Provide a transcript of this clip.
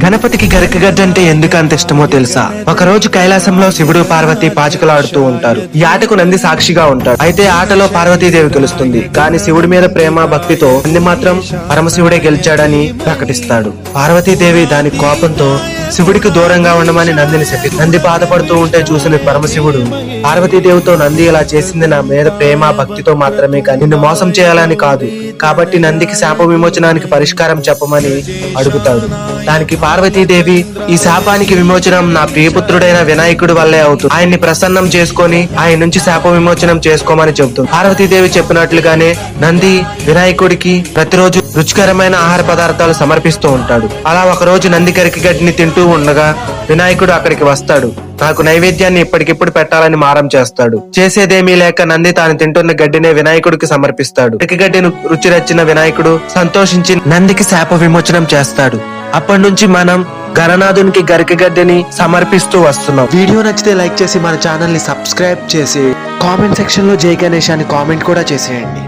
గణపతికి గరికగడ్డ అంటే ఎందుకు అంత ఇష్టమో తెలుసా? ఒక రోజు కైలాసంలో శివుడు పార్వతి పాచికలాడుతూ ఉంటారు. ఈ ఆటకు నంది సాక్షిగా ఉంటాడు. అయితే ఆటలో పార్వతీదేవి గెలుస్తుంది. కానీ శివుడి మీద ప్రేమ భక్తితో నంది మాత్రం పరమశివుడే గెలిచాడని ప్రకటిస్తాడు. పార్వతీదేవి దాని కోపంతో శివుడికి దూరంగా ఉండమని నందిని చెప్పి నంది బాధపడుతూ ఉంటే చూసిన పరమశివుడు పార్వతీదేవితో నంది ఇలా చేసింది నా మీద ప్రేమ భక్తితో మాత్రమే కానీ నిన్ను మోసం చేయాలని కాదు, కాబట్టి నందికి శాప విమోచనానికి పరిష్కారం చెప్పమని అడుగుతాడు. దానికి పార్వతీదేవి ఈ శాపానికి విమోచనం నా ప్రియపుత్రుడైన వినాయకుడి వల్లే అవుతుంది, ఆయన్ని ప్రసన్నం చేసుకొని ఆయన నుంచి శాప విమోచనం చేసుకోమని చెబుతుంది. పార్వతీదేవి చెప్పినట్లుగానే నంది వినాయకుడికి ప్రతిరోజు రుచికరమైన ఆహార పదార్థాలు సమర్పిస్తూ ఉంటాడు. అలా ఒక రోజు నంది గరికగడ్డిని తింటూ ఉండగా వినాయకుడు అక్కడికి వస్తాడు. నాకు నైవేద్యాన్ని ఇప్పటికిప్పుడు పెట్టాలని మారం చేస్తాడు. చేసేదేమీ లేక నంది తాను తింటున్న గడ్డినే వినాయకుడికి సమర్పిస్తాడు. గరికగడ్డిని రుచి నచ్చిన వినాయకుడు సంతోషించి నందికి శాప విమోచనం చేస్తాడు. అప్పటి నుంచి మనం గణనాథునికి గరికగడ్డిని సమర్పిస్తూ వస్తున్నాం. వీడియో నచ్చితే లైక్ చేసి మన ఛానల్ ని సబ్స్క్రైబ్ చేసి కామెంట్ సెక్షన్ లో జై గణేష్ అని కామెంట్ కూడా చేసేయండి.